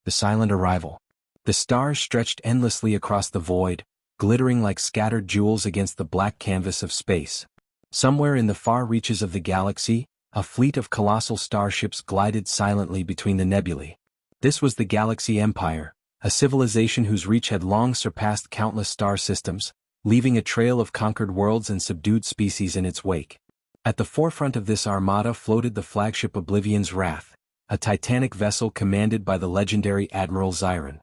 The silent arrival. The stars stretched endlessly across the void, glittering like scattered jewels against the black canvas of space. Somewhere in the far reaches of the galaxy, a fleet of colossal starships glided silently between the nebulae. This was the Galaxy Empire, a civilization whose reach had long surpassed countless star systems, leaving a trail of conquered worlds and subdued species in its wake. At the forefront of this armada floated the flagship Oblivion's Wrath, a titanic vessel commanded by the legendary Admiral Xiron.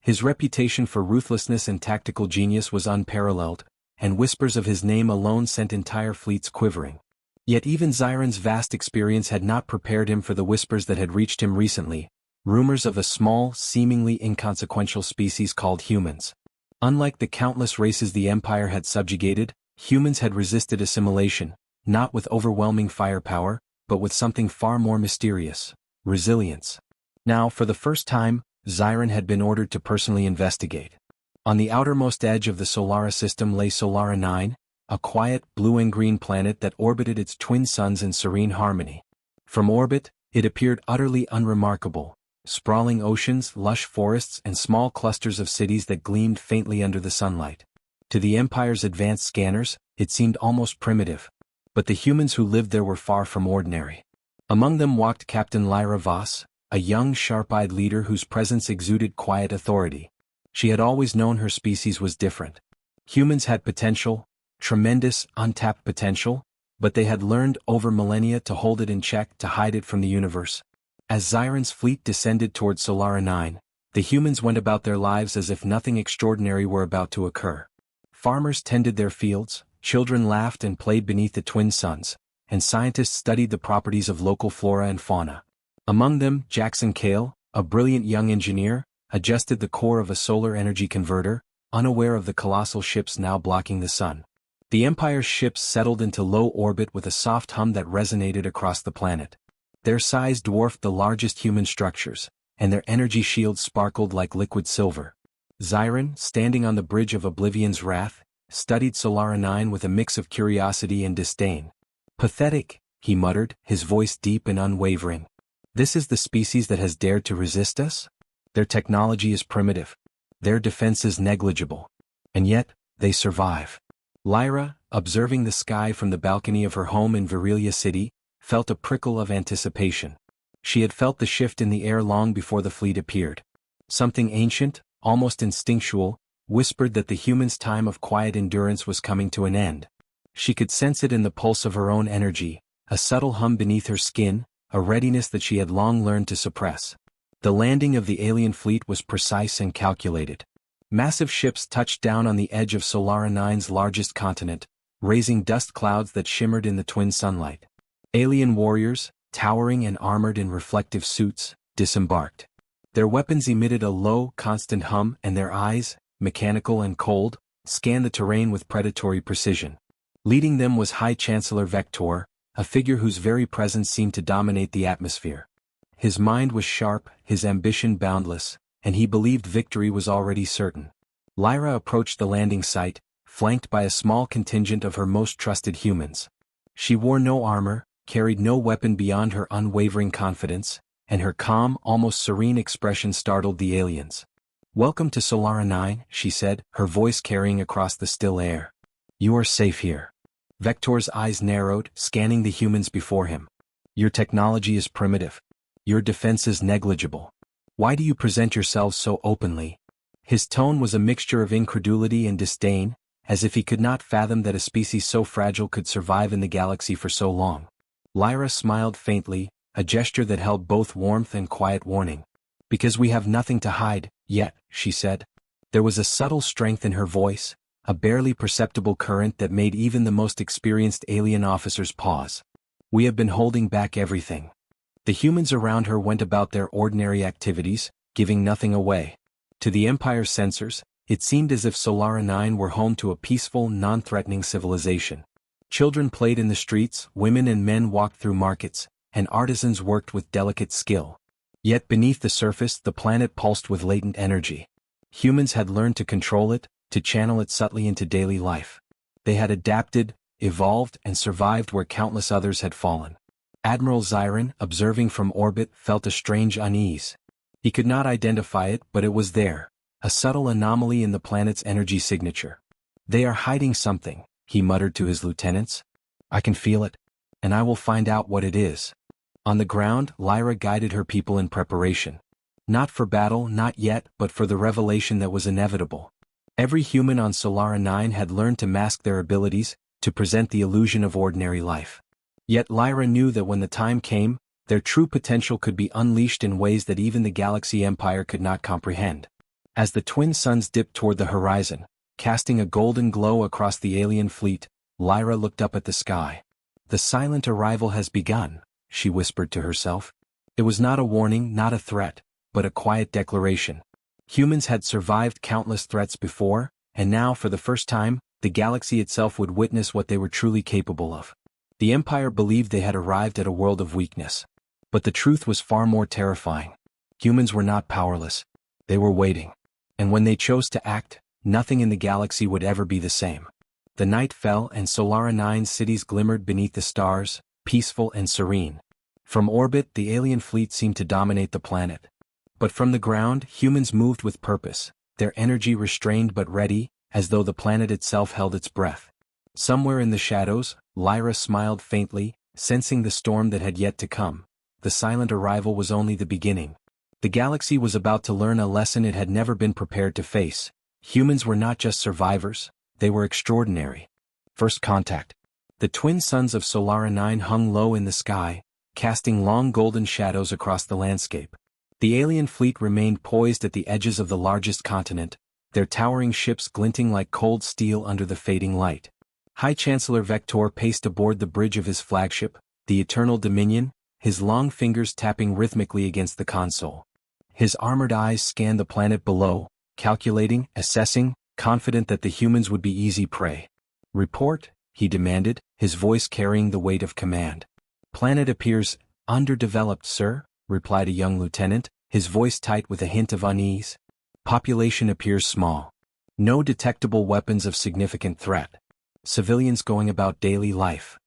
His reputation for ruthlessness and tactical genius was unparalleled, and whispers of his name alone sent entire fleets quivering. Yet even Xiron's vast experience had not prepared him for the whispers that had reached him recently, rumors of a small, seemingly inconsequential species called humans. Unlike the countless races the Empire had subjugated, humans had resisted assimilation, not with overwhelming firepower, but with something far more mysterious: resilience. Now, for the first time, Xiron had been ordered to personally investigate. On the outermost edge of the Solara system lay Solara 9, a quiet blue and green planet that orbited its twin suns in serene harmony. From orbit, it appeared utterly unremarkable: sprawling oceans, lush forests, and small clusters of cities that gleamed faintly under the sunlight. To the Empire's advanced scanners, it seemed almost primitive. But the humans who lived there were far from ordinary. Among them walked Captain Lyra Voss, a young sharp-eyed leader whose presence exuded quiet authority. She had always known her species was different. Humans had potential, tremendous, untapped potential, but they had learned over millennia to hold it in check, to hide it from the universe. As Xiron's fleet descended toward Solara 9, the humans went about their lives as if nothing extraordinary were about to occur. Farmers tended their fields, children laughed and played beneath the twin suns, and scientists studied the properties of local flora and fauna. Among them, Jackson Cale, a brilliant young engineer, adjusted the core of a solar energy converter, unaware of the colossal ships now blocking the sun. The Empire's ships settled into low orbit with a soft hum that resonated across the planet. Their size dwarfed the largest human structures, and their energy shields sparkled like liquid silver. Xiron, standing on the bridge of Oblivion's Wrath, studied Solara 9 with a mix of curiosity and disdain. "Pathetic," he muttered, his voice deep and unwavering. "This is the species that has dared to resist us? Their technology is primitive. Their defenses negligible. And yet, they survive." Lyra, observing the sky from the balcony of her home in Virilia City, felt a prickle of anticipation. She had felt the shift in the air long before the fleet appeared. Something ancient, almost instinctual, whispered that the humans' time of quiet endurance was coming to an end. She could sense it in the pulse of her own energy, a subtle hum beneath her skin, a readiness that she had long learned to suppress. The landing of the alien fleet was precise and calculated. Massive ships touched down on the edge of Solara 9's largest continent, raising dust clouds that shimmered in the twin sunlight. Alien warriors, towering and armored in reflective suits, disembarked. Their weapons emitted a low, constant hum, and their eyes, mechanical and cold, scanned the terrain with predatory precision. Leading them was High Chancellor Vector, a figure whose very presence seemed to dominate the atmosphere. His mind was sharp, his ambition boundless, and he believed victory was already certain. Lyra approached the landing site, flanked by a small contingent of her most trusted humans. She wore no armor, carried no weapon beyond her unwavering confidence, and her calm, almost serene expression startled the aliens. "Welcome to Solara 9, she said, her voice carrying across the still air. "You are safe here." Vector's eyes narrowed, scanning the humans before him. "Your technology is primitive. Your defenses negligible. Why do you present yourselves so openly?" His tone was a mixture of incredulity and disdain, as if he could not fathom that a species so fragile could survive in the galaxy for so long. Lyra smiled faintly, a gesture that held both warmth and quiet warning. "Because we have nothing to hide, yet," she said. There was a subtle strength in her voice, a barely perceptible current that made even the most experienced alien officers pause. "We have been holding back everything." The humans around her went about their ordinary activities, giving nothing away. To the Empire's sensors, it seemed as if Solara 9 were home to a peaceful, non-threatening civilization. Children played in the streets, women and men walked through markets, and artisans worked with delicate skill. Yet beneath the surface the planet pulsed with latent energy. Humans had learned to control it, to channel it subtly into daily life. They had adapted, evolved, and survived where countless others had fallen. Admiral Xiron, observing from orbit, felt a strange unease. He could not identify it, but it was there, a subtle anomaly in the planet's energy signature. "They are hiding something," he muttered to his lieutenants. "I can feel it, and I will find out what it is." On the ground, Lyra guided her people in preparation. Not for battle, not yet, but for the revelation that was inevitable. Every human on Solara 9 had learned to mask their abilities, to present the illusion of ordinary life. Yet Lyra knew that when the time came, their true potential could be unleashed in ways that even the Galaxy Empire could not comprehend. As the twin suns dipped toward the horizon, casting a golden glow across the alien fleet, Lyra looked up at the sky. "The silent arrival has begun," she whispered to herself. It was not a warning, not a threat, but a quiet declaration. Humans had survived countless threats before, and now for the first time, the galaxy itself would witness what they were truly capable of. The Empire believed they had arrived at a world of weakness. But the truth was far more terrifying. Humans were not powerless. They were waiting. And when they chose to act, nothing in the galaxy would ever be the same. The night fell and Solara 9's cities glimmered beneath the stars, peaceful and serene. From orbit, the alien fleet seemed to dominate the planet. But from the ground, humans moved with purpose, their energy restrained but ready, as though the planet itself held its breath. Somewhere in the shadows, Lyra smiled faintly, sensing the storm that had yet to come. The silent arrival was only the beginning. The galaxy was about to learn a lesson it had never been prepared to face. Humans were not just survivors, they were extraordinary. First contact. The twin suns of Solara 9 hung low in the sky, casting long golden shadows across the landscape. The alien fleet remained poised at the edges of the largest continent, their towering ships glinting like cold steel under the fading light. High Chancellor Vector paced aboard the bridge of his flagship, the Eternal Dominion, his long fingers tapping rhythmically against the console. His armored eyes scanned the planet below, calculating, assessing, confident that the humans would be easy prey. "Report," he demanded, his voice carrying the weight of command. "Planet appears underdeveloped, sir," replied a young lieutenant, his voice tight with a hint of unease. "Population appears small. No detectable weapons of significant threat. Civilians going about daily life."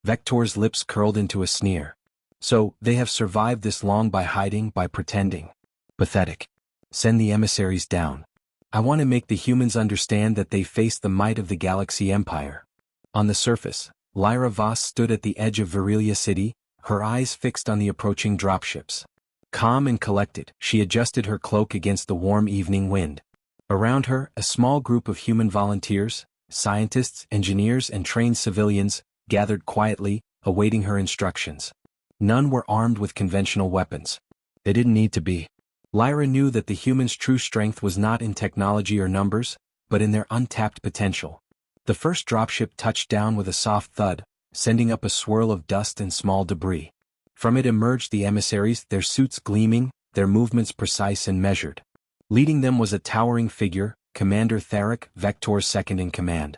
Vector's lips curled into a sneer. "So, they have survived this long by hiding, by pretending. Pathetic. Send the emissaries down. I want to make the humans understand that they face the might of the Galaxy Empire." On the surface, Lyra Voss stood at the edge of Virilia City, her eyes fixed on the approaching dropships. Calm and collected, she adjusted her cloak against the warm evening wind. Around her, a small group of human volunteers, scientists, engineers, and trained civilians, gathered quietly, awaiting her instructions. None were armed with conventional weapons. They didn't need to be. Lyra knew that the humans' true strength was not in technology or numbers, but in their untapped potential. The first dropship touched down with a soft thud, sending up a swirl of dust and small debris. From it emerged the emissaries, their suits gleaming, their movements precise and measured. Leading them was a towering figure, Commander Theric, Vector's second-in-command.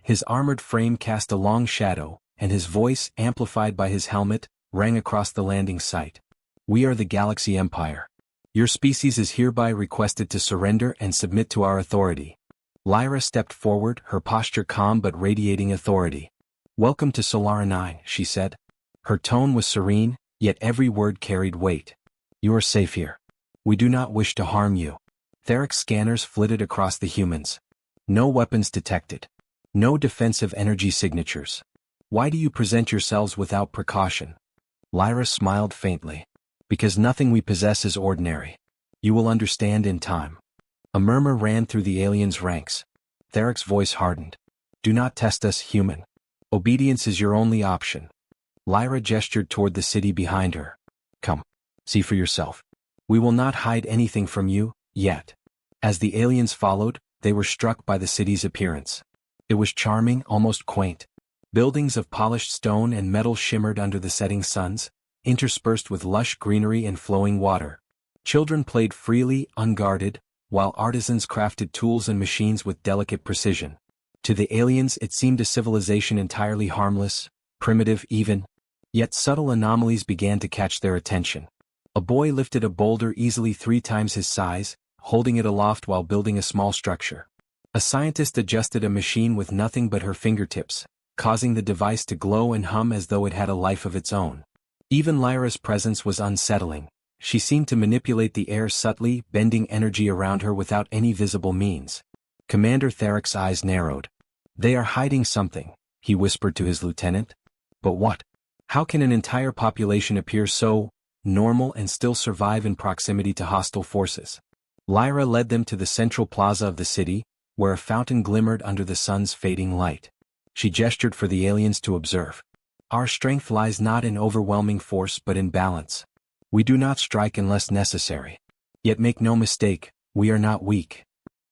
His armored frame cast a long shadow, and his voice, amplified by his helmet, rang across the landing site. "We are the Galaxy Empire. Your species is hereby requested to surrender and submit to our authority." Lyra stepped forward, her posture calm but radiating authority. "Welcome to Solara 9, she said. Her tone was serene, yet every word carried weight. "You are safe here. We do not wish to harm you." Theric's scanners flitted across the humans. No weapons detected. No defensive energy signatures. "Why do you present yourselves without precaution?" Lyra smiled faintly. "Because nothing we possess is ordinary. You will understand in time." A murmur ran through the aliens' ranks. Theric's voice hardened. "Do not test us, human. Obedience is your only option." Lyra gestured toward the city behind her. "Come. See for yourself. We will not hide anything from you, yet." As the aliens followed, they were struck by the city's appearance. It was charming, almost quaint. Buildings of polished stone and metal shimmered under the setting suns, interspersed with lush greenery and flowing water. Children played freely, unguarded, while artisans crafted tools and machines with delicate precision. To the aliens it seemed a civilization entirely harmless, primitive even. Yet subtle anomalies began to catch their attention. A boy lifted a boulder easily 3 times his size, holding it aloft while building a small structure. A scientist adjusted a machine with nothing but her fingertips, causing the device to glow and hum as though it had a life of its own. Even Lyra's presence was unsettling. She seemed to manipulate the air subtly, bending energy around her without any visible means. Commander Therek's eyes narrowed. "They are hiding something," he whispered to his lieutenant. "But what? How can an entire population appear so normal and still survive in proximity to hostile forces?" Lyra led them to the central plaza of the city, where a fountain glimmered under the sun's fading light. She gestured for the aliens to observe. "Our strength lies not in overwhelming force but in balance. We do not strike unless necessary. Yet make no mistake, we are not weak."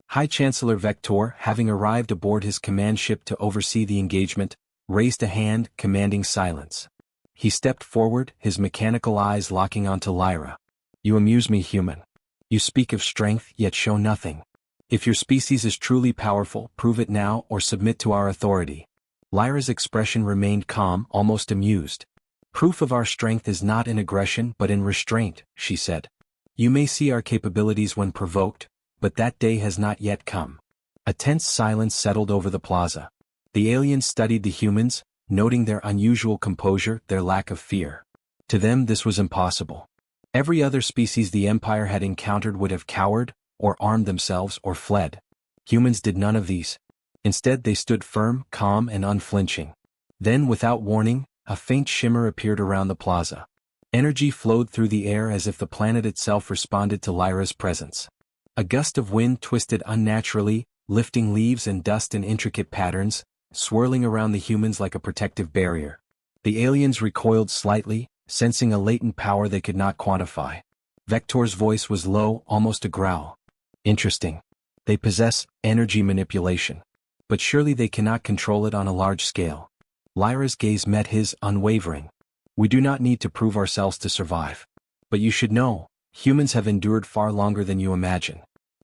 High Chancellor Vector, having arrived aboard his command ship to oversee the engagement, raised a hand, commanding silence. He stepped forward, his mechanical eyes locking onto Lyra. "You amuse me, human. You speak of strength yet show nothing. If your species is truly powerful, prove it now or submit to our authority." Lyra's expression remained calm, almost amused. "Proof of our strength is not in aggression but in restraint," she said. "You may see our capabilities when provoked, but that day has not yet come." A tense silence settled over the plaza. The aliens studied the humans, noting their unusual composure, their lack of fear. To them this was impossible. Every other species the Empire had encountered would have cowered, or armed themselves, or fled. Humans did none of these. Instead they stood firm, calm, and unflinching. Then, without warning, a faint shimmer appeared around the plaza. Energy flowed through the air as if the planet itself responded to Lyra's presence. A gust of wind twisted unnaturally, lifting leaves and dust in intricate patterns, swirling around the humans like a protective barrier. The aliens recoiled slightly, sensing a latent power they could not quantify. Vector's voice was low, almost a growl. "Interesting. They possess energy manipulation. But surely they cannot control it on a large scale." Lyra's gaze met his, unwavering. "We do not need to prove ourselves to survive. But you should know, humans have endured far longer than you imagine.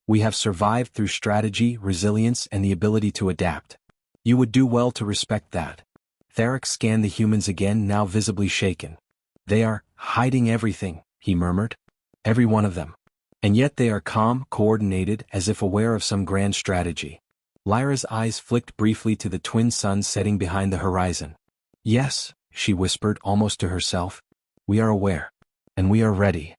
We have survived through strategy, resilience, and the ability to adapt. You would do well to respect that." Therek scanned the humans again, now visibly shaken. "They are hiding everything," he murmured. "Every one of them. And yet they are calm, coordinated, as if aware of some grand strategy." Lyra's eyes flicked briefly to the twin suns setting behind the horizon. "Yes," she whispered almost to herself. "We are aware. And we are ready."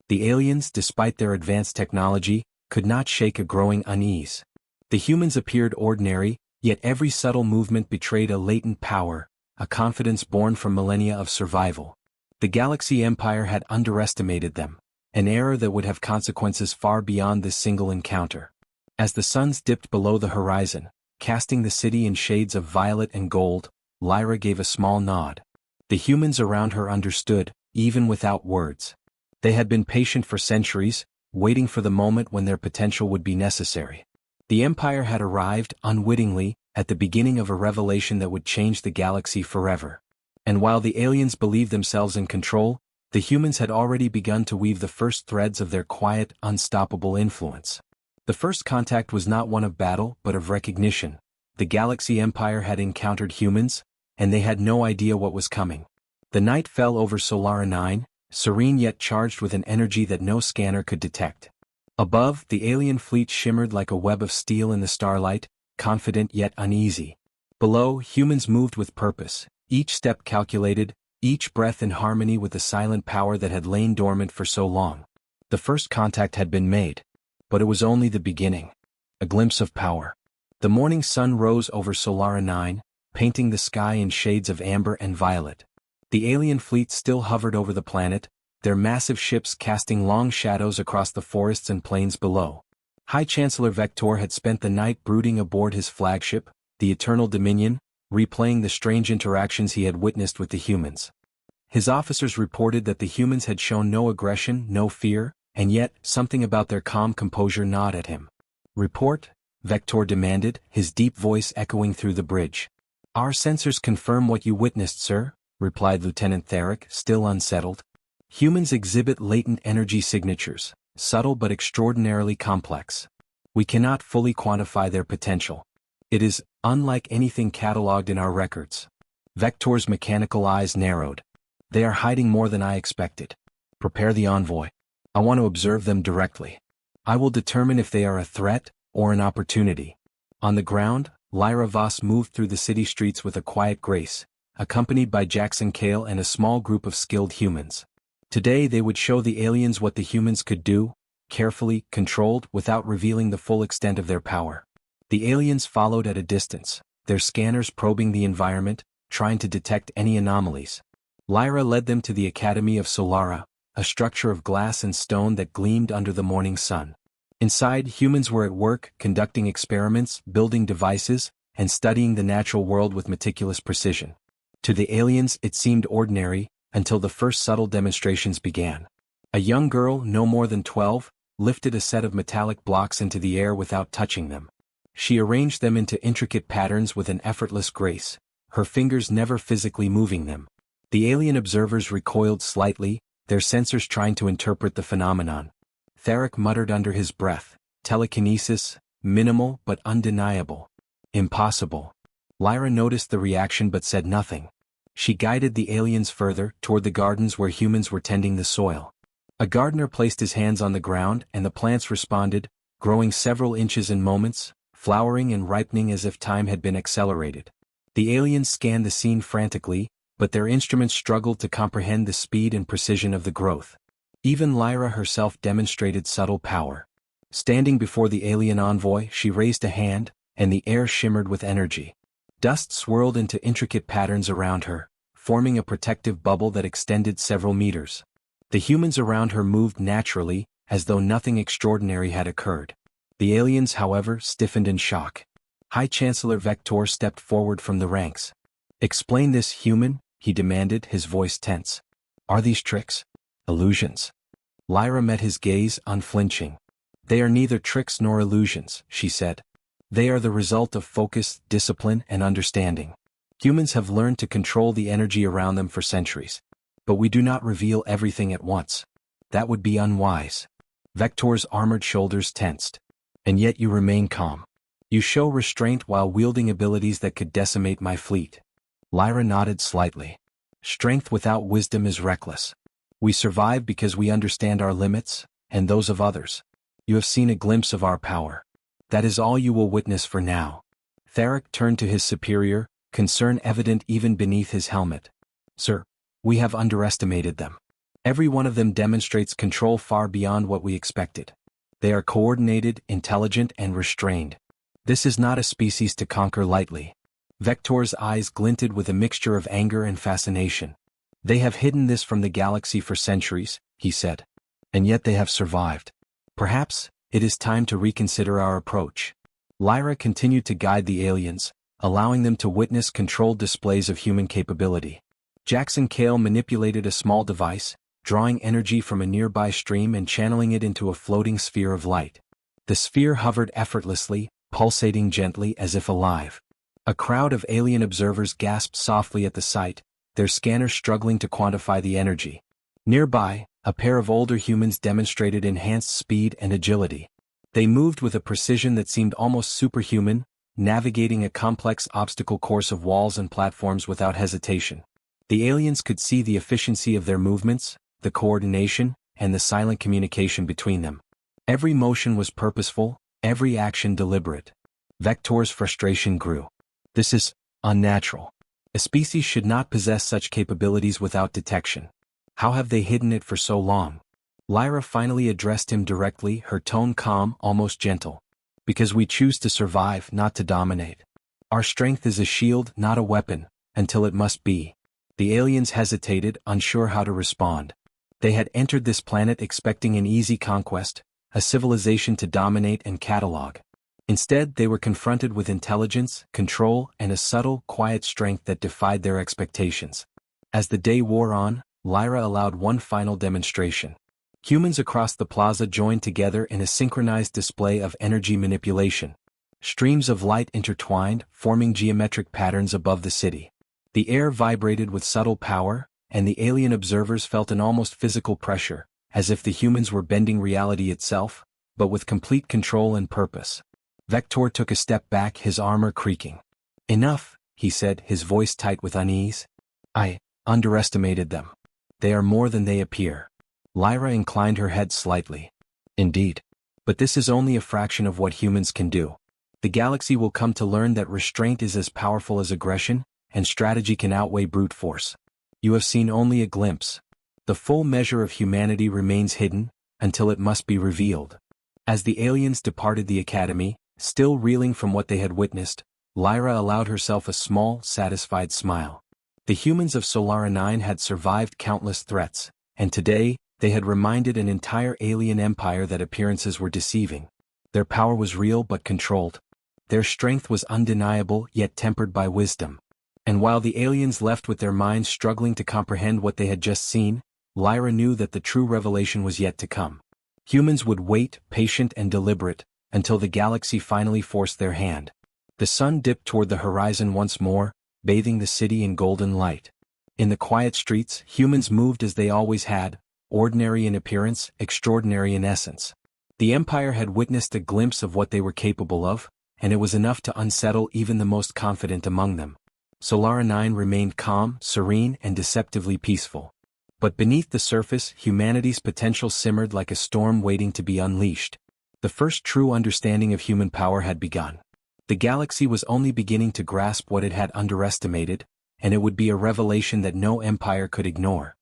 The aliens, despite their advanced technology, could not shake a growing unease. The humans appeared ordinary, yet every subtle movement betrayed a latent power, a confidence born from millennia of survival. The Galaxy Empire had underestimated them, an error that would have consequences far beyond this single encounter. As the suns dipped below the horizon, casting the city in shades of violet and gold, Lyra gave a small nod. The humans around her understood, even without words. They had been patient for centuries, waiting for the moment when their potential would be necessary. The Empire had arrived, unwittingly, at the beginning of a revelation that would change the galaxy forever. And while the aliens believed themselves in control, the humans had already begun to weave the first threads of their quiet, unstoppable influence. The first contact was not one of battle but of recognition. The Galaxy Empire had encountered humans, and they had no idea what was coming. The night fell over Solara 9, serene yet charged with an energy that no scanner could detect. Above, the alien fleet shimmered like a web of steel in the starlight, confident yet uneasy. Below, humans moved with purpose, each step calculated, each breath in harmony with the silent power that had lain dormant for so long. The first contact had been made. But it was only the beginning. A glimpse of power. The morning sun rose over Solara 9, painting the sky in shades of amber and violet. The alien fleet still hovered over the planet, their massive ships casting long shadows across the forests and plains below. High Chancellor Vector had spent the night brooding aboard his flagship, the Eternal Dominion, replaying the strange interactions he had witnessed with the humans. His officers reported that the humans had shown no aggression, no fear, and yet, something about their calm composure gnawed at him. "Report?" Vector demanded, his deep voice echoing through the bridge. "Our sensors confirm what you witnessed, sir," replied Lieutenant Therek, still unsettled. "Humans exhibit latent energy signatures, subtle but extraordinarily complex. We cannot fully quantify their potential. It is unlike anything catalogued in our records." Vector's mechanical eyes narrowed. "They are hiding more than I expected. Prepare the envoy. I want to observe them directly. I will determine if they are a threat or an opportunity." On the ground, Lyra Voss moved through the city streets with a quiet grace, accompanied by Jackson Kale and a small group of skilled humans. Today they would show the aliens what the humans could do, carefully, controlled, without revealing the full extent of their power. The aliens followed at a distance, their scanners probing the environment, trying to detect any anomalies. Lyra led them to the Academy of Solara, a structure of glass and stone that gleamed under the morning sun. Inside, humans were at work, conducting experiments, building devices, and studying the natural world with meticulous precision. To the aliens it seemed ordinary, until the first subtle demonstrations began. A young girl, no more than 12, lifted a set of metallic blocks into the air without touching them. She arranged them into intricate patterns with an effortless grace, her fingers never physically moving them. The alien observers recoiled slightly, their sensors trying to interpret the phenomenon. Theric muttered under his breath, telekinesis, minimal but undeniable. Impossible. Lyra noticed the reaction but said nothing. She guided the aliens further, toward the gardens where humans were tending the soil. A gardener placed his hands on the ground and the plants responded, growing several inches in moments, flowering and ripening as if time had been accelerated. The aliens scanned the scene frantically, but their instruments struggled to comprehend the speed and precision of the growth. Even Lyra herself demonstrated subtle power. Standing before the alien envoy, she raised a hand, and the air shimmered with energy. Dust swirled into intricate patterns around her, forming a protective bubble that extended several meters. The humans around her moved naturally, as though nothing extraordinary had occurred. The aliens, however, stiffened in shock. High Chancellor Vector stepped forward from the ranks. "Explain this, human," he demanded, his voice tense. "Are these tricks? Illusions?" Lyra met his gaze, unflinching. "They are neither tricks nor illusions," she said. "They are the result of focus, discipline, and understanding. Humans have learned to control the energy around them for centuries. But we do not reveal everything at once. That would be unwise." Vector's armored shoulders tensed. "And yet you remain calm. You show restraint while wielding abilities that could decimate my fleet." Lyra nodded slightly. "Strength without wisdom is reckless. We survive because we understand our limits, and those of others. You have seen a glimpse of our power. That is all you will witness for now." Theric turned to his superior, concern evident even beneath his helmet. "Sir, we have underestimated them. Every one of them demonstrates control far beyond what we expected. They are coordinated, intelligent, and restrained. This is not a species to conquer lightly." Vector's eyes glinted with a mixture of anger and fascination. "They have hidden this from the galaxy for centuries," he said. "And yet they have survived. Perhaps it is time to reconsider our approach." Lyra continued to guide the aliens, allowing them to witness controlled displays of human capability. Jackson Cale manipulated a small device, drawing energy from a nearby stream and channeling it into a floating sphere of light. The sphere hovered effortlessly, pulsating gently as if alive. A crowd of alien observers gasped softly at the sight, their scanners struggling to quantify the energy. Nearby, a pair of older humans demonstrated enhanced speed and agility. They moved with a precision that seemed almost superhuman, navigating a complex obstacle course of walls and platforms without hesitation. The aliens could see the efficiency of their movements, the coordination, and the silent communication between them. Every motion was purposeful, every action deliberate. Vector's frustration grew. "This is unnatural. A species should not possess such capabilities without detection. How have they hidden it for so long?" Lyra finally addressed him directly, her tone calm, almost gentle. "Because we choose to survive, not to dominate. Our strength is a shield, not a weapon, until it must be." The aliens hesitated, unsure how to respond. They had entered this planet expecting an easy conquest, a civilization to dominate and catalog. Instead, they were confronted with intelligence, control, and a subtle, quiet strength that defied their expectations. As the day wore on, Lyra allowed one final demonstration. Humans across the plaza joined together in a synchronized display of energy manipulation. Streams of light intertwined, forming geometric patterns above the city. The air vibrated with subtle power, and the alien observers felt an almost physical pressure, as if the humans were bending reality itself, but with complete control and purpose. Vector took a step back, his armor creaking. "Enough," he said, his voice tight with unease. "I underestimated them. They are more than they appear." Lyra inclined her head slightly. "Indeed. But this is only a fraction of what humans can do. The galaxy will come to learn that restraint is as powerful as aggression, and strategy can outweigh brute force. You have seen only a glimpse. The full measure of humanity remains hidden, until it must be revealed. As the aliens departed the academy, still reeling from what they had witnessed, Lyra allowed herself a small, satisfied smile. The humans of Solara 9 had survived countless threats, and today, they had reminded an entire alien empire that appearances were deceiving. Their power was real but controlled. Their strength was undeniable yet tempered by wisdom. And while the aliens left with their minds struggling to comprehend what they had just seen, Lyra knew that the true revelation was yet to come. Humans would wait, patient and deliberate, until the galaxy finally forced their hand. The sun dipped toward the horizon once more, bathing the city in golden light. In the quiet streets, humans moved as they always had, ordinary in appearance, extraordinary in essence. The Empire had witnessed a glimpse of what they were capable of, and it was enough to unsettle even the most confident among them. Solara 9 remained calm, serene, and deceptively peaceful. But beneath the surface, humanity's potential simmered like a storm waiting to be unleashed. The first true understanding of human power had begun. The galaxy was only beginning to grasp what it had underestimated, and it would be a revelation that no empire could ignore.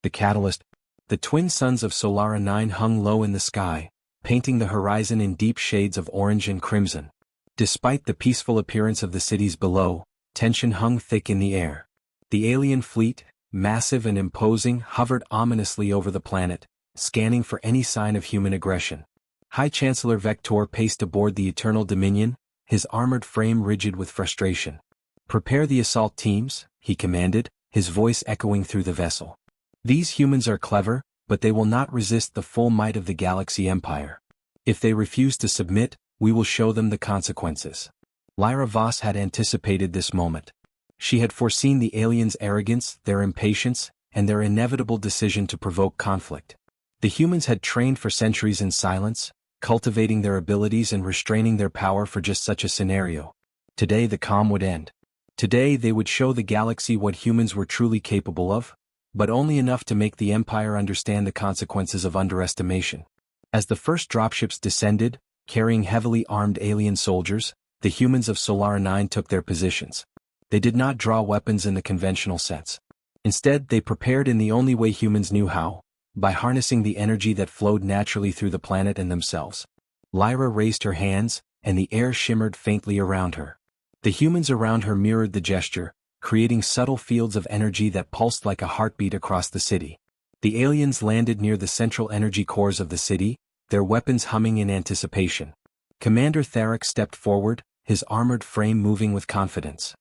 The catalyst. The twin suns of Solara 9 hung low in the sky, painting the horizon in deep shades of orange and crimson. Despite the peaceful appearance of the cities below, tension hung thick in the air. The alien fleet, massive and imposing, hovered ominously over the planet, scanning for any sign of human aggression. High Chancellor Vector paced aboard the Eternal Dominion, his armored frame rigid with frustration. "Prepare the assault teams," he commanded, his voice echoing through the vessel. "These humans are clever, but they will not resist the full might of the Galaxy Empire. If they refuse to submit, we will show them the consequences." Lyra Voss had anticipated this moment. She had foreseen the aliens' arrogance, their impatience, and their inevitable decision to provoke conflict. The humans had trained for centuries in silence, cultivating their abilities and restraining their power for just such a scenario. Today the calm would end. Today they would show the galaxy what humans were truly capable of, but only enough to make the Empire understand the consequences of underestimation. As the first dropships descended, carrying heavily armed alien soldiers, the humans of Solara 9 took their positions. They did not draw weapons in the conventional sense. Instead, they prepared in the only way humans knew how, by harnessing the energy that flowed naturally through the planet and themselves. Lyra raised her hands, and the air shimmered faintly around her. The humans around her mirrored the gesture, creating subtle fields of energy that pulsed like a heartbeat across the city. The aliens landed near the central energy cores of the city, their weapons humming in anticipation. Commander Tharek stepped forward, his armored frame moving with confidence.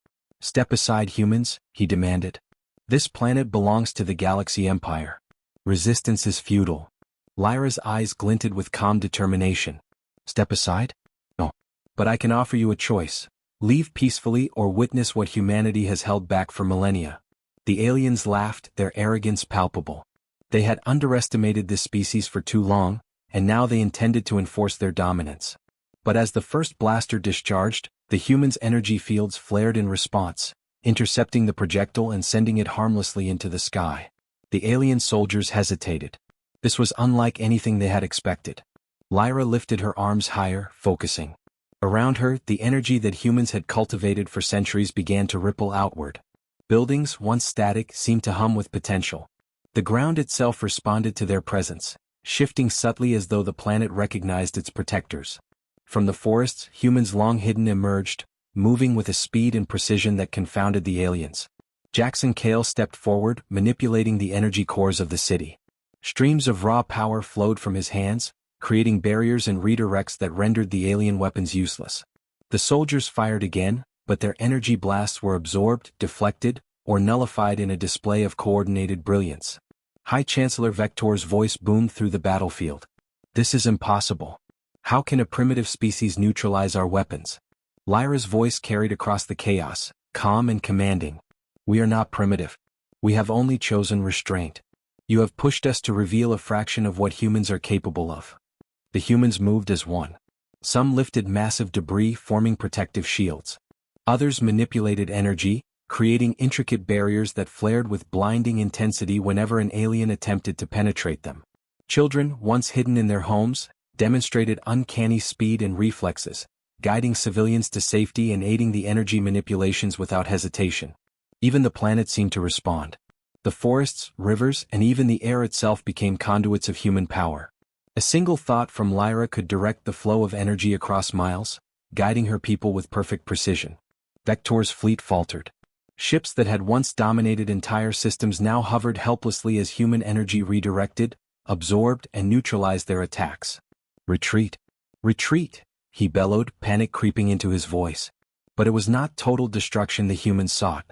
"Step aside, humans," he demanded. "This planet belongs to the Galaxy Empire. Resistance is futile." Lyra's eyes glinted with calm determination. "Step aside? No. But I can offer you a choice. Leave peacefully or witness what humanity has held back for millennia." The aliens laughed, their arrogance palpable. They had underestimated this species for too long, and now they intended to enforce their dominance. But as the first blaster discharged, the humans' energy fields flared in response, intercepting the projectile and sending it harmlessly into the sky. The alien soldiers hesitated. This was unlike anything they had expected. Lyra lifted her arms higher, focusing. Around her, the energy that humans had cultivated for centuries began to ripple outward. Buildings, once static, seemed to hum with potential. The ground itself responded to their presence, shifting subtly as though the planet recognized its protectors. From the forests, humans long hidden emerged, moving with a speed and precision that confounded the aliens. Jackson Kale stepped forward, manipulating the energy cores of the city. Streams of raw power flowed from his hands, creating barriers and redirects that rendered the alien weapons useless. The soldiers fired again, but their energy blasts were absorbed, deflected, or nullified in a display of coordinated brilliance. High Chancellor Vector's voice boomed through the battlefield. "This is impossible. How can a primitive species neutralize our weapons?" Lyra's voice carried across the chaos, calm and commanding. "We are not primitive. We have only chosen restraint. You have pushed us to reveal a fraction of what humans are capable of." The humans moved as one. Some lifted massive debris, forming protective shields. Others manipulated energy, creating intricate barriers that flared with blinding intensity whenever an alien attempted to penetrate them. Children, once hidden in their homes, demonstrated uncanny speed and reflexes, guiding civilians to safety and aiding the energy manipulations without hesitation. Even the planet seemed to respond. The forests, rivers, and even the air itself became conduits of human power. A single thought from Lyra could direct the flow of energy across miles, guiding her people with perfect precision. Vector's fleet faltered. Ships that had once dominated entire systems now hovered helplessly as human energy redirected, absorbed, and neutralized their attacks. Retreat! Retreat! He bellowed, panic creeping into his voice. But it was not total destruction the humans sought.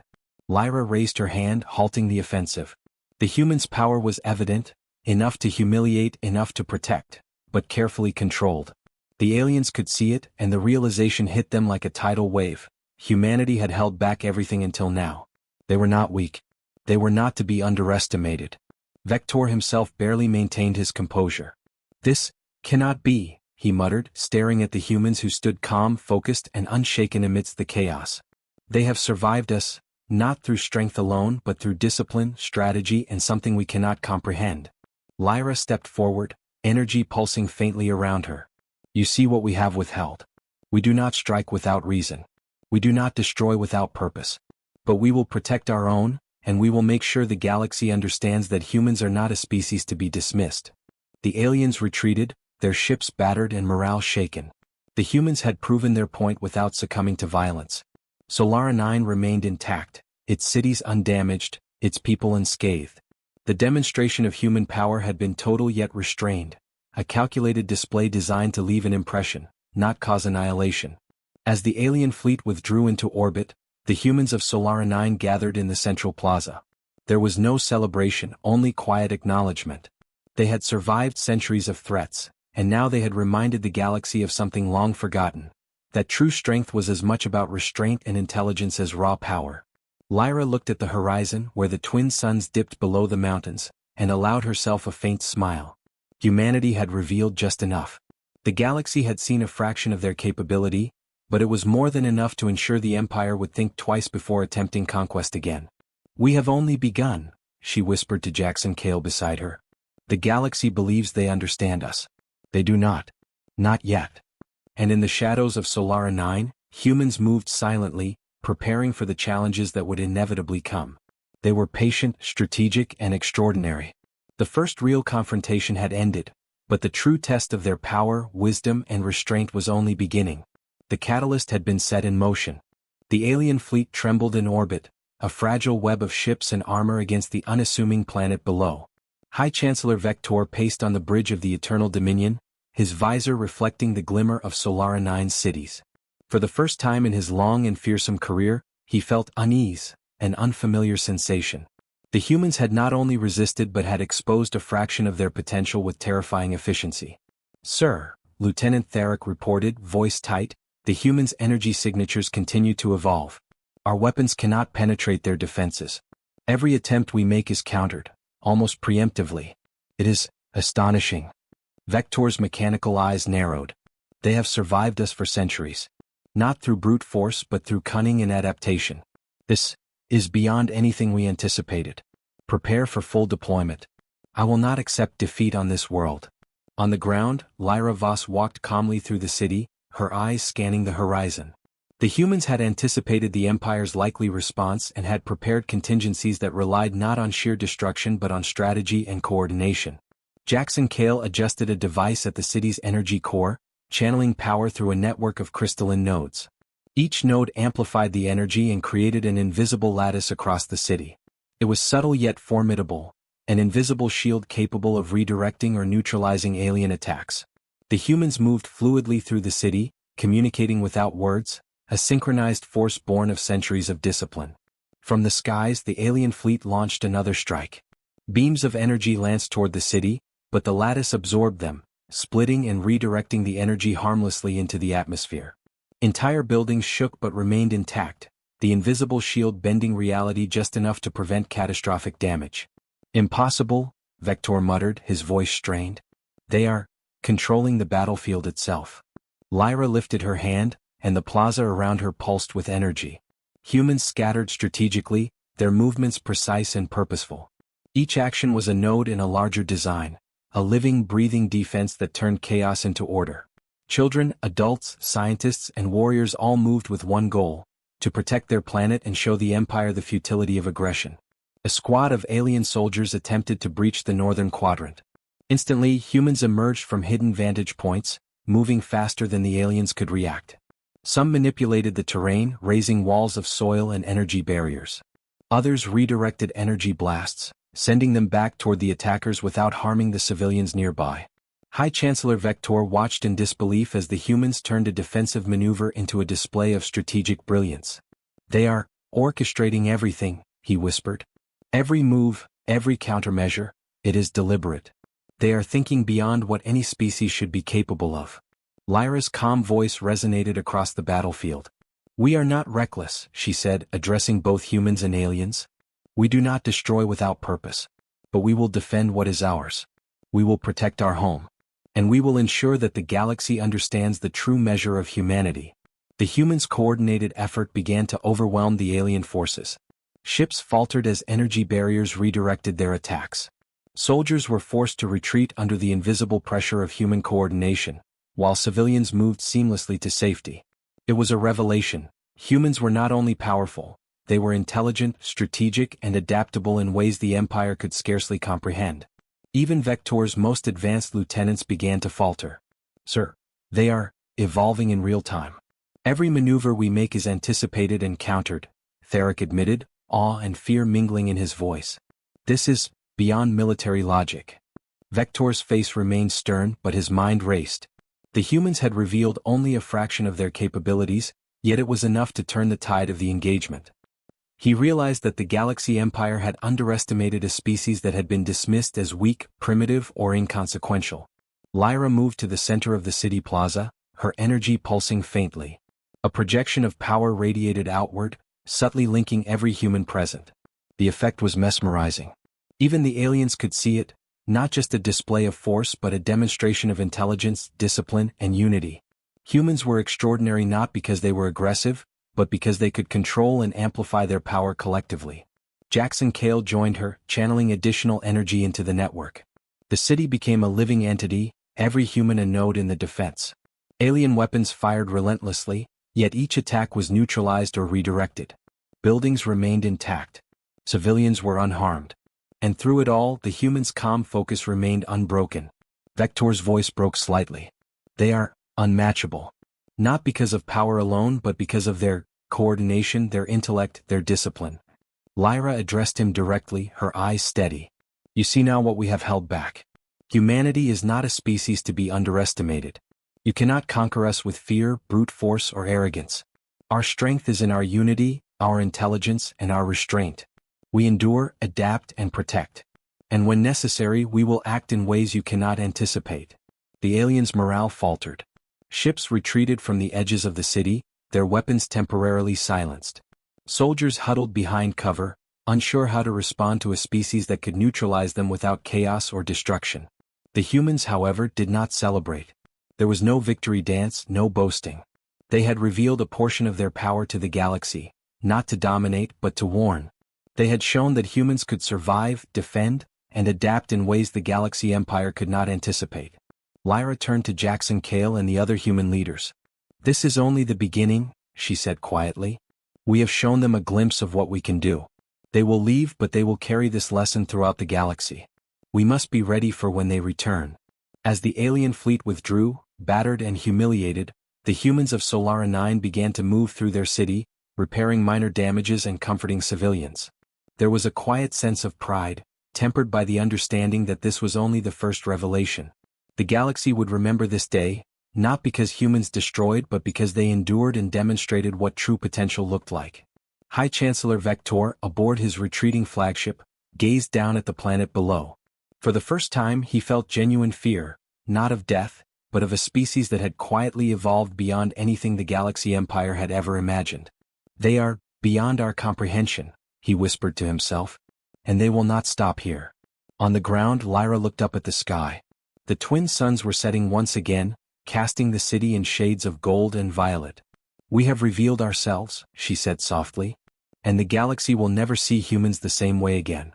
Lyra raised her hand, halting the offensive. The humans' power was evident, enough to humiliate, enough to protect, but carefully controlled. The aliens could see it, and the realization hit them like a tidal wave. Humanity had held back everything until now. They were not weak. They were not to be underestimated. Vector himself barely maintained his composure. "This cannot be," he muttered, staring at the humans who stood calm, focused, and unshaken amidst the chaos. "They have survived us, not through strength alone but through discipline, strategy, and something we cannot comprehend." Lyra stepped forward, energy pulsing faintly around her. "You see what we have withheld. We do not strike without reason. We do not destroy without purpose. But we will protect our own, and we will make sure the galaxy understands that humans are not a species to be dismissed." The aliens retreated, their ships battered and morale shaken. The humans had proven their point without succumbing to violence. Solara 9 remained intact, its cities undamaged, its people unscathed. The demonstration of human power had been total yet restrained, a calculated display designed to leave an impression, not cause annihilation. As the alien fleet withdrew into orbit, the humans of Solara 9 gathered in the central plaza. There was no celebration, only quiet acknowledgement. They had survived centuries of threats, and now they had reminded the galaxy of something long forgotten, that true strength was as much about restraint and intelligence as raw power. Lyra looked at the horizon where the twin suns dipped below the mountains, and allowed herself a faint smile. Humanity had revealed just enough. The galaxy had seen a fraction of their capability, but it was more than enough to ensure the Empire would think twice before attempting conquest again. "We have only begun," she whispered to Jackson Cale beside her. "The galaxy believes they understand us. They do not. Not yet." And in the shadows of Solara 9, humans moved silently, preparing for the challenges that would inevitably come. They were patient, strategic, and extraordinary. The first real confrontation had ended, but the true test of their power, wisdom, and restraint was only beginning. The catalyst had been set in motion. The alien fleet trembled in orbit, a fragile web of ships and armor against the unassuming planet below. High Chancellor Vector paced on the bridge of the Eternal Dominion, his visor reflecting the glimmer of Solara 9's cities. For the first time in his long and fearsome career, he felt unease, an unfamiliar sensation. The humans had not only resisted but had exposed a fraction of their potential with terrifying efficiency. "Sir," Lieutenant Therick reported, voice tight, "the humans' energy signatures continue to evolve. Our weapons cannot penetrate their defenses. Every attempt we make is countered, almost preemptively. It is astonishing." Vector's mechanical eyes narrowed. "They have survived us for centuries. Not through brute force but through cunning and adaptation. This is beyond anything we anticipated. Prepare for full deployment. I will not accept defeat on this world." On the ground, Lyra Voss walked calmly through the city, her eyes scanning the horizon. The humans had anticipated the Empire's likely response and had prepared contingencies that relied not on sheer destruction but on strategy and coordination. Jackson Cale adjusted a device at the city's energy core, channeling power through a network of crystalline nodes. Each node amplified the energy and created an invisible lattice across the city. It was subtle yet formidable, an invisible shield capable of redirecting or neutralizing alien attacks. The humans moved fluidly through the city, communicating without words, a synchronized force born of centuries of discipline. From the skies, the alien fleet launched another strike. Beams of energy lanced toward the city, but the lattice absorbed them, splitting and redirecting the energy harmlessly into the atmosphere. Entire buildings shook but remained intact, the invisible shield bending reality just enough to prevent catastrophic damage. "Impossible," Vector muttered, his voice strained. "They are controlling the battlefield itself." Lyra lifted her hand, and the plaza around her pulsed with energy. Humans scattered strategically, their movements precise and purposeful. Each action was a node in a larger design, a living, breathing defense that turned chaos into order. Children, adults, scientists, and warriors all moved with one goal: to protect their planet and show the Empire the futility of aggression. A squad of alien soldiers attempted to breach the northern quadrant. Instantly, humans emerged from hidden vantage points, moving faster than the aliens could react. Some manipulated the terrain, raising walls of soil and energy barriers. Others redirected energy blasts, sending them back toward the attackers without harming the civilians nearby. High Chancellor Vector watched in disbelief as the humans turned a defensive maneuver into a display of strategic brilliance. "They are orchestrating everything," he whispered. "Every move, every countermeasure, it is deliberate. They are thinking beyond what any species should be capable of." Lyra's calm voice resonated across the battlefield. "We are not reckless," she said, addressing both humans and aliens. "We do not destroy without purpose. But we will defend what is ours. We will protect our home. And we will ensure that the galaxy understands the true measure of humanity." The humans' coordinated effort began to overwhelm the alien forces. Ships faltered as energy barriers redirected their attacks. Soldiers were forced to retreat under the invisible pressure of human coordination, while civilians moved seamlessly to safety. It was a revelation. Humans were not only powerful, they were intelligent, strategic, and adaptable in ways the Empire could scarcely comprehend. Even Vector's most advanced lieutenants began to falter. "Sir, they are evolving in real time. Every maneuver we make is anticipated and countered," Theric admitted, awe and fear mingling in his voice. "This is beyond military logic." Vector's face remained stern, but his mind raced. The humans had revealed only a fraction of their capabilities, yet it was enough to turn the tide of the engagement. He realized that the Galaxy Empire had underestimated a species that had been dismissed as weak, primitive, or inconsequential. Lyra moved to the center of the city plaza, her energy pulsing faintly. A projection of power radiated outward, subtly linking every human present. The effect was mesmerizing. Even the aliens could see it, not just a display of force but a demonstration of intelligence, discipline, and unity. Humans were extraordinary not because they were aggressive, but because they could control and amplify their power collectively. Jackson Cale joined her, channeling additional energy into the network. The city became a living entity, every human a node in the defense. Alien weapons fired relentlessly, yet each attack was neutralized or redirected. Buildings remained intact. Civilians were unharmed. And through it all, the humans' calm focus remained unbroken. Vector's voice broke slightly. "They are unmatchable. Not because of power alone but because of their coordination, their intellect, their discipline." Lyra addressed him directly, her eyes steady. "You see now what we have held back. Humanity is not a species to be underestimated. You cannot conquer us with fear, brute force, or arrogance. Our strength is in our unity, our intelligence, and our restraint. We endure, adapt, and protect. And when necessary, we will act in ways you cannot anticipate." The aliens' morale faltered. Ships retreated from the edges of the city, their weapons temporarily silenced. Soldiers huddled behind cover, unsure how to respond to a species that could neutralize them without chaos or destruction. The humans, however, did not celebrate. There was no victory dance, no boasting. They had revealed a portion of their power to the galaxy, not to dominate but to warn. They had shown that humans could survive, defend, and adapt in ways the Galaxy Empire could not anticipate. Lyra turned to Jackson Cale and the other human leaders. "This is only the beginning," she said quietly. "We have shown them a glimpse of what we can do. They will leave, but they will carry this lesson throughout the galaxy. We must be ready for when they return." As the alien fleet withdrew, battered and humiliated, the humans of Solara 9 began to move through their city, repairing minor damages and comforting civilians. There was a quiet sense of pride, tempered by the understanding that this was only the first revelation. The galaxy would remember this day, not because humans destroyed but because they endured and demonstrated what true potential looked like. High Chancellor Vector, aboard his retreating flagship, gazed down at the planet below. For the first time he felt genuine fear, not of death, but of a species that had quietly evolved beyond anything the Galaxy Empire had ever imagined. "They are beyond our comprehension," he whispered to himself, "and they will not stop here." On the ground, Lyra looked up at the sky. The twin suns were setting once again, casting the city in shades of gold and violet. "We have revealed ourselves," she said softly, "and the galaxy will never see humans the same way again."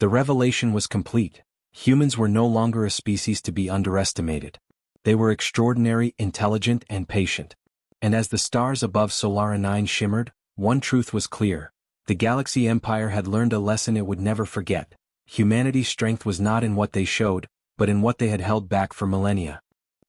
The revelation was complete. Humans were no longer a species to be underestimated. They were extraordinary, intelligent, and patient. And as the stars above Solara 9 shimmered, one truth was clear: The Galaxy Empire had learned a lesson it would never forget. Humanity's strength was not in what they showed, but in what they had held back for millennia.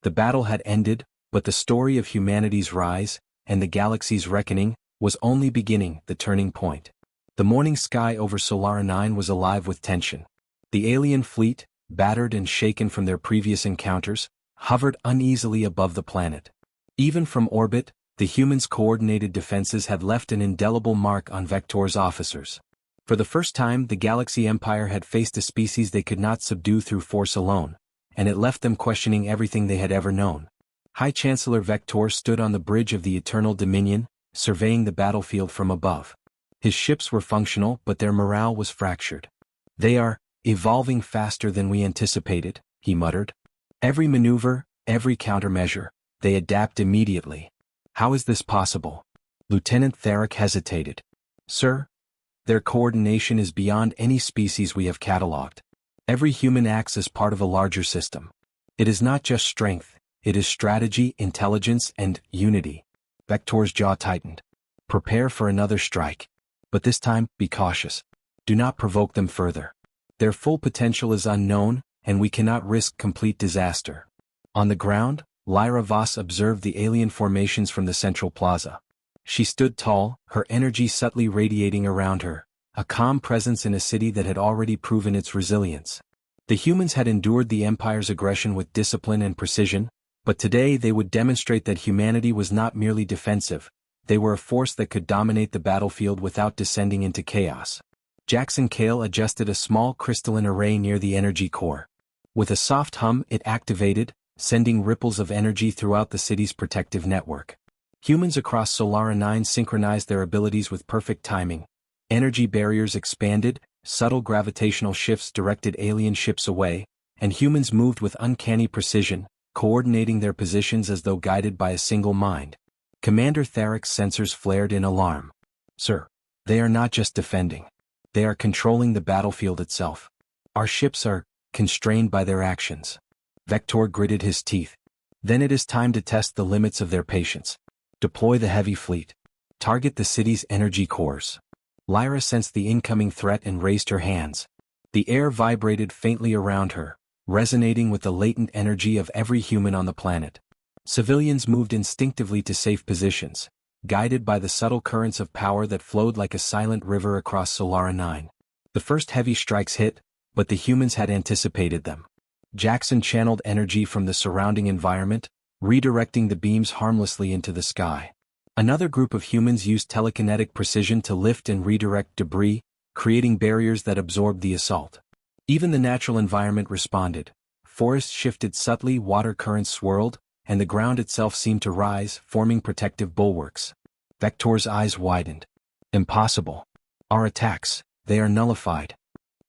The battle had ended, but the story of humanity's rise, and the galaxy's reckoning, was only beginning, the turning point. The morning sky over Solara 9 was alive with tension. The alien fleet, battered and shaken from their previous encounters, hovered uneasily above the planet. Even from orbit, the humans' coordinated defenses had left an indelible mark on Vector's officers. For the first time, the Galaxy Empire had faced a species they could not subdue through force alone, and it left them questioning everything they had ever known. High Chancellor Vector stood on the bridge of the Eternal Dominion, surveying the battlefield from above. His ships were functional, but their morale was fractured. "They are evolving faster than we anticipated," he muttered. "Every maneuver, every countermeasure, they adapt immediately. How is this possible?" Lieutenant Theric hesitated. "Sir, their coordination is beyond any species we have catalogued. Every human acts as part of a larger system. It is not just strength, it is strategy, intelligence, and unity." Vector's jaw tightened. "Prepare for another strike. But this time, be cautious. Do not provoke them further. Their full potential is unknown, and we cannot risk complete disaster." On the ground, Lyra Voss observed the alien formations from the central plaza. She stood tall, her energy subtly radiating around her, a calm presence in a city that had already proven its resilience. The humans had endured the Empire's aggression with discipline and precision, but today they would demonstrate that humanity was not merely defensive, they were a force that could dominate the battlefield without descending into chaos. Jackson Cale adjusted a small crystalline array near the energy core. With a soft hum, it activated, sending ripples of energy throughout the city's protective network. Humans across Solara 9 synchronized their abilities with perfect timing. Energy barriers expanded, subtle gravitational shifts directed alien ships away, and humans moved with uncanny precision, coordinating their positions as though guided by a single mind. Commander Theric's sensors flared in alarm. "Sir, they are not just defending. They are controlling the battlefield itself. Our ships are constrained by their actions." Vector gritted his teeth. "Then it is time to test the limits of their patience. Deploy the heavy fleet. Target the city's energy cores." Lyra sensed the incoming threat and raised her hands. The air vibrated faintly around her, resonating with the latent energy of every human on the planet. Civilians moved instinctively to safe positions, guided by the subtle currents of power that flowed like a silent river across Solara 9. The first heavy strikes hit, but the humans had anticipated them. Jackson channeled energy from the surrounding environment, redirecting the beams harmlessly into the sky. Another group of humans used telekinetic precision to lift and redirect debris, creating barriers that absorbed the assault. Even the natural environment responded. Forests shifted subtly, water currents swirled, and the ground itself seemed to rise, forming protective bulwarks. Vector's eyes widened. "Impossible. Our attacks, they are nullified."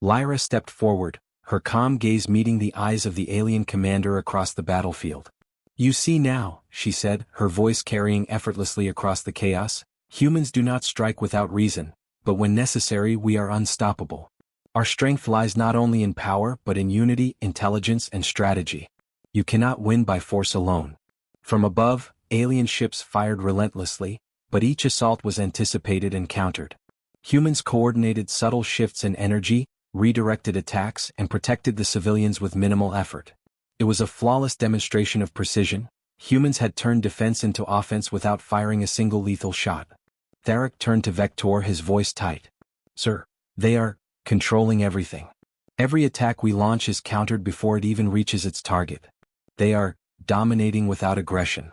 Lyra stepped forward, her calm gaze meeting the eyes of the alien commander across the battlefield. "You see now," she said, her voice carrying effortlessly across the chaos, "humans do not strike without reason, but when necessary we are unstoppable. Our strength lies not only in power but in unity, intelligence, and strategy. You cannot win by force alone." From above, alien ships fired relentlessly, but each assault was anticipated and countered. Humans coordinated subtle shifts in energy, redirected attacks, and protected the civilians with minimal effort. It was a flawless demonstration of precision. Humans had turned defense into offense without firing a single lethal shot. Theric turned to Vector, his voice tight. "Sir, they are controlling everything. Every attack we launch is countered before it even reaches its target. They are dominating without aggression."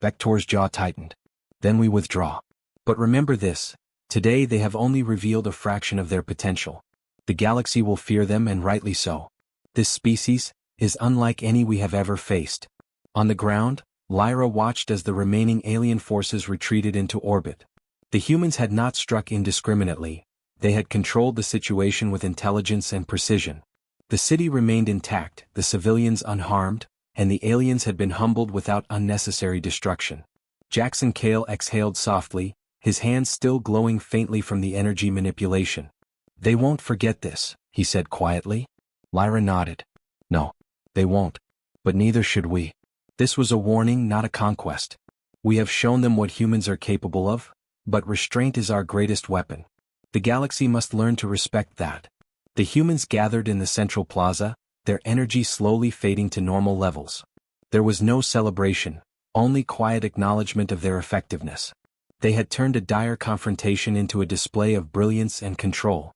Vector's jaw tightened. "Then we withdraw. But remember this, today they have only revealed a fraction of their potential. The galaxy will fear them, and rightly so. This species is unlike any we have ever faced." On the ground, Lyra watched as the remaining alien forces retreated into orbit. The humans had not struck indiscriminately, they had controlled the situation with intelligence and precision. The city remained intact, the civilians unharmed, and the aliens had been humbled without unnecessary destruction. Jackson Cale exhaled softly, his hands still glowing faintly from the energy manipulation. "They won't forget this," he said quietly. Lyra nodded. "No, they won't. But neither should we. This was a warning, not a conquest. We have shown them what humans are capable of, but restraint is our greatest weapon." The The galaxy must learn to respect that. The humans gathered in the central plaza, their energy slowly fading to normal levels. There was no celebration, only quiet acknowledgement of their effectiveness. They had turned a dire confrontation into a display of brilliance and control.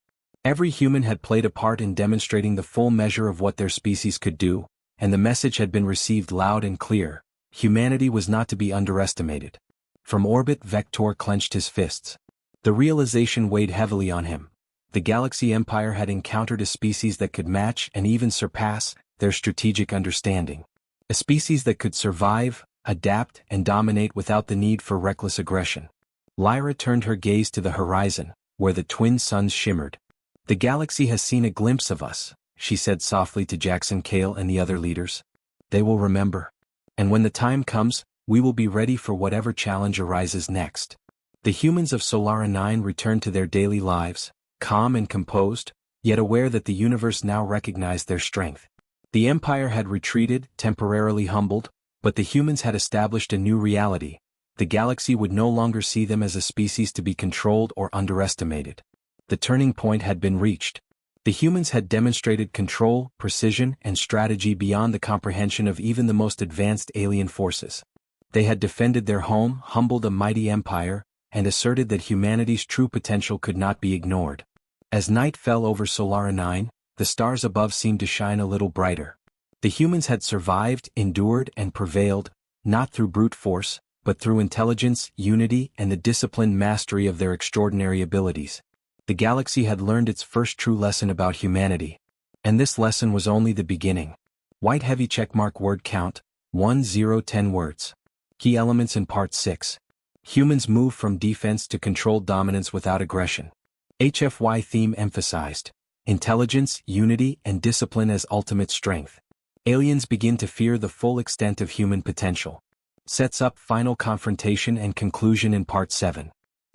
Every human had played a part in demonstrating the full measure of what their species could do, and the message had been received loud and clear: humanity was not to be underestimated. From orbit, Vector clenched his fists. The realization weighed heavily on him. The Galaxy Empire had encountered a species that could match and even surpass their strategic understanding. A species that could survive, adapt, and dominate without the need for reckless aggression. Lyra turned her gaze to the horizon, where the twin suns shimmered. "The galaxy has seen a glimpse of us," she said softly to Jackson Cale and the other leaders. "They will remember. And when the time comes, we will be ready for whatever challenge arises next." The humans of Solara 9 returned to their daily lives, calm and composed, yet aware that the universe now recognized their strength. The Empire had retreated, temporarily humbled, but the humans had established a new reality. The galaxy would no longer see them as a species to be controlled or underestimated. The turning point had been reached. The humans had demonstrated control, precision, and strategy beyond the comprehension of even the most advanced alien forces. They had defended their home, humbled a mighty empire, and asserted that humanity's true potential could not be ignored. As night fell over Solara 9, the stars above seemed to shine a little brighter. The humans had survived, endured, and prevailed, not through brute force, but through intelligence, unity, and the disciplined mastery of their extraordinary abilities. The galaxy had learned its first true lesson about humanity. And this lesson was only the beginning. White heavy checkmark word count, 1010 words. Key elements in Part 6. Humans move from defense to controlled dominance without aggression. HFY theme emphasized intelligence, unity, and discipline as ultimate strength. Aliens begin to fear the full extent of human potential. Sets up final confrontation and conclusion in Part 7.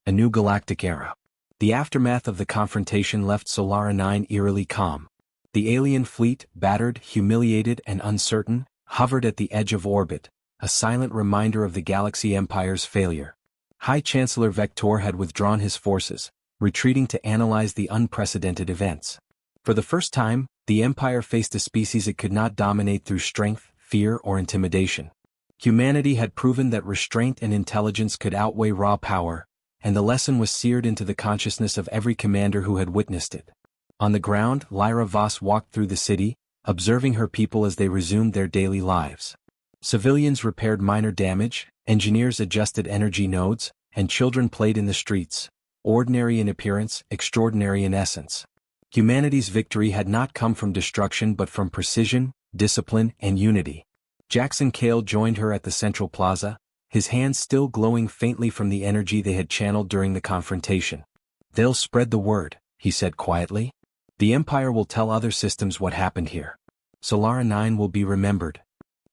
A new galactic era. The aftermath of the confrontation left Solara 9 eerily calm. The alien fleet, battered, humiliated, and uncertain, hovered at the edge of orbit, a silent reminder of the Galaxy Empire's failure. High Chancellor Vector had withdrawn his forces, retreating to analyze the unprecedented events. For the first time, the Empire faced a species it could not dominate through strength, fear, or intimidation. Humanity had proven that restraint and intelligence could outweigh raw power, and the lesson was seared into the consciousness of every commander who had witnessed it. On the ground, Lyra Voss walked through the city, observing her people as they resumed their daily lives. Civilians repaired minor damage, engineers adjusted energy nodes, and children played in the streets, ordinary in appearance, extraordinary in essence. Humanity's victory had not come from destruction but from precision, discipline, and unity. Jackson Cale joined her at the central plaza, his hands still glowing faintly from the energy they had channeled during the confrontation. "They'll spread the word," he said quietly. "The Empire will tell other systems what happened here. Solara 9 will be remembered."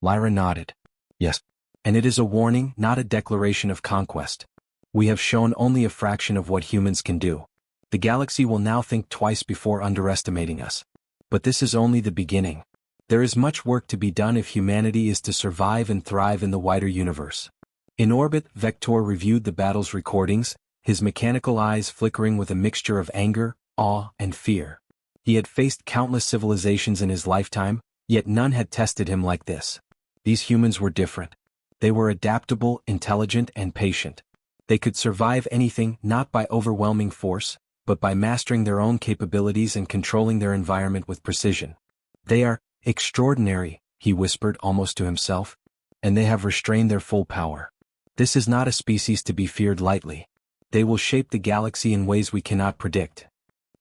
Lyra nodded. "Yes. And it is a warning, not a declaration of conquest. We have shown only a fraction of what humans can do. The galaxy will now think twice before underestimating us. But this is only the beginning. There is much work to be done if humanity is to survive and thrive in the wider universe." In orbit, Vector reviewed the battle's recordings, his mechanical eyes flickering with a mixture of anger, awe, and fear. He had faced countless civilizations in his lifetime, yet none had tested him like this. These humans were different. They were adaptable, intelligent, and patient. They could survive anything not by overwhelming force, but by mastering their own capabilities and controlling their environment with precision. "They are extraordinary," he whispered almost to himself, "and they have restrained their full power. This is not a species to be feared lightly. They will shape the galaxy in ways we cannot predict."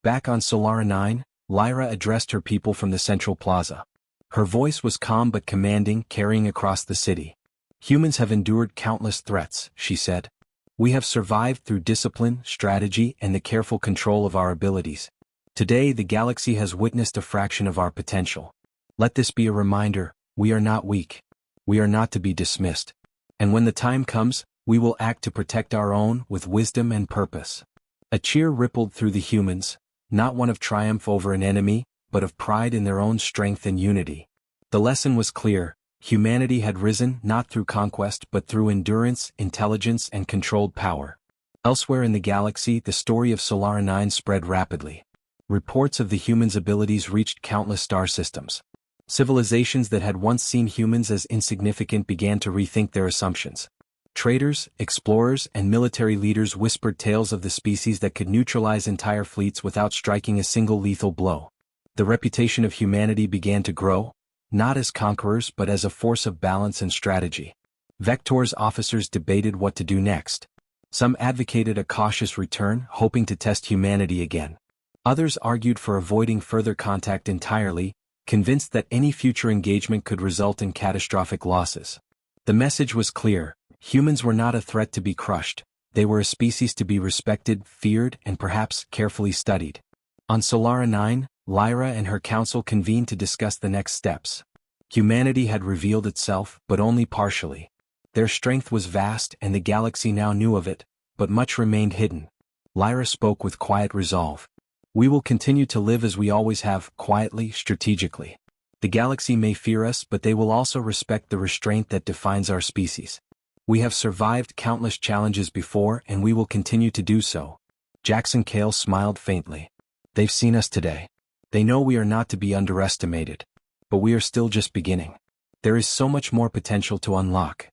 Back on Solara 9, Lyra addressed her people from the central plaza. Her voice was calm but commanding, carrying across the city. "Humans have endured countless threats," she said. "We have survived through discipline, strategy, and the careful control of our abilities. Today the galaxy has witnessed a fraction of our potential. Let this be a reminder, we are not weak. We are not to be dismissed. And when the time comes, we will act to protect our own with wisdom and purpose." A cheer rippled through the humans, not one of triumph over an enemy, but of pride in their own strength and unity. The lesson was clear: humanity had risen not through conquest but through endurance, intelligence, and controlled power. Elsewhere in the galaxy, the story of Solara 9 spread rapidly. Reports of the humans' abilities reached countless star systems. Civilizations that had once seen humans as insignificant began to rethink their assumptions. Traders, explorers, and military leaders whispered tales of the species that could neutralize entire fleets without striking a single lethal blow. The reputation of humanity began to grow, not as conquerors but as a force of balance and strategy. Vector's officers debated what to do next. Some advocated a cautious return, hoping to test humanity again. Others argued for avoiding further contact entirely, convinced that any future engagement could result in catastrophic losses. The message was clear: humans were not a threat to be crushed, they were a species to be respected, feared, and perhaps carefully studied. On Solara 9, Lyra and her council convened to discuss the next steps. Humanity had revealed itself, but only partially. Their strength was vast and the galaxy now knew of it, but much remained hidden. Lyra spoke with quiet resolve. We will continue to live as we always have, quietly, strategically. The galaxy may fear us, but they will also respect the restraint that defines our species. We have survived countless challenges before and we will continue to do so. Jackson Cale smiled faintly. They've seen us today. They know we are not to be underestimated. But we are still just beginning. There is so much more potential to unlock.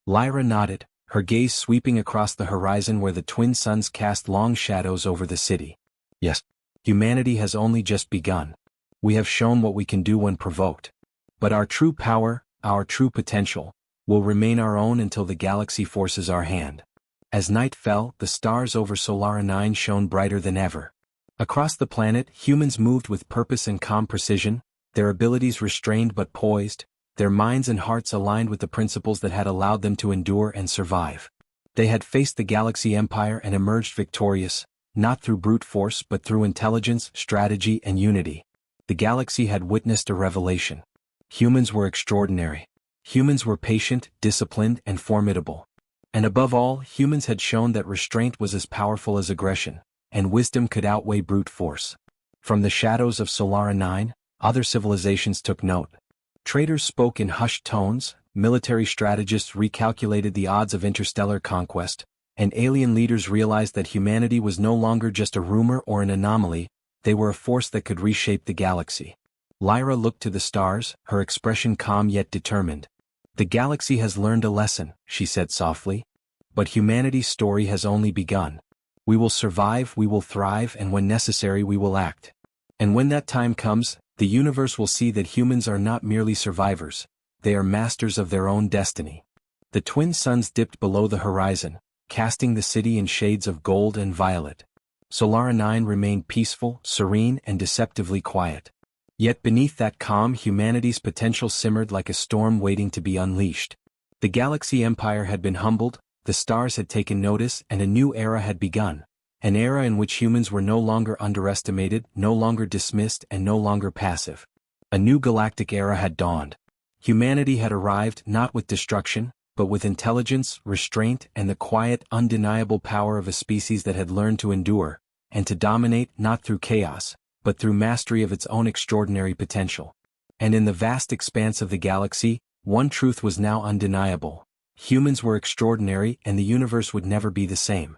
Lyra nodded, her gaze sweeping across the horizon where the twin suns cast long shadows over the city. Yes, humanity has only just begun. We have shown what we can do when provoked. But our true power, our true potential, will remain our own until the galaxy forces our hand. As night fell, the stars over Solara 9 shone brighter than ever. Across the planet, humans moved with purpose and calm precision, their abilities restrained but poised, their minds and hearts aligned with the principles that had allowed them to endure and survive. They had faced the galaxy empire and emerged victorious, not through brute force but through intelligence, strategy, and unity. The galaxy had witnessed a revelation. Humans were extraordinary. Humans were patient, disciplined, and formidable. And above all, humans had shown that restraint was as powerful as aggression, and wisdom could outweigh brute force. From the shadows of Solara 9, other civilizations took note. Traders spoke in hushed tones, military strategists recalculated the odds of interstellar conquest, and alien leaders realized that humanity was no longer just a rumor or an anomaly, they were a force that could reshape the galaxy. Lyra looked to the stars, her expression calm yet determined. The galaxy has learned a lesson, she said softly. But humanity's story has only begun. We will survive, we will thrive, and when necessary we will act. And when that time comes, the universe will see that humans are not merely survivors, they are masters of their own destiny. The twin suns dipped below the horizon, casting the city in shades of gold and violet. Solara 9 remained peaceful, serene, and deceptively quiet. Yet beneath that calm, humanity's potential simmered like a storm waiting to be unleashed. The galaxy empire had been humbled, the stars had taken notice, and a new era had begun. An era in which humans were no longer underestimated, no longer dismissed, and no longer passive. A new galactic era had dawned. Humanity had arrived not with destruction, but with intelligence, restraint, and the quiet, undeniable power of a species that had learned to endure, and to dominate not through chaos, but through mastery of its own extraordinary potential. And in the vast expanse of the galaxy, one truth was now undeniable. Humans were extraordinary and the universe would never be the same.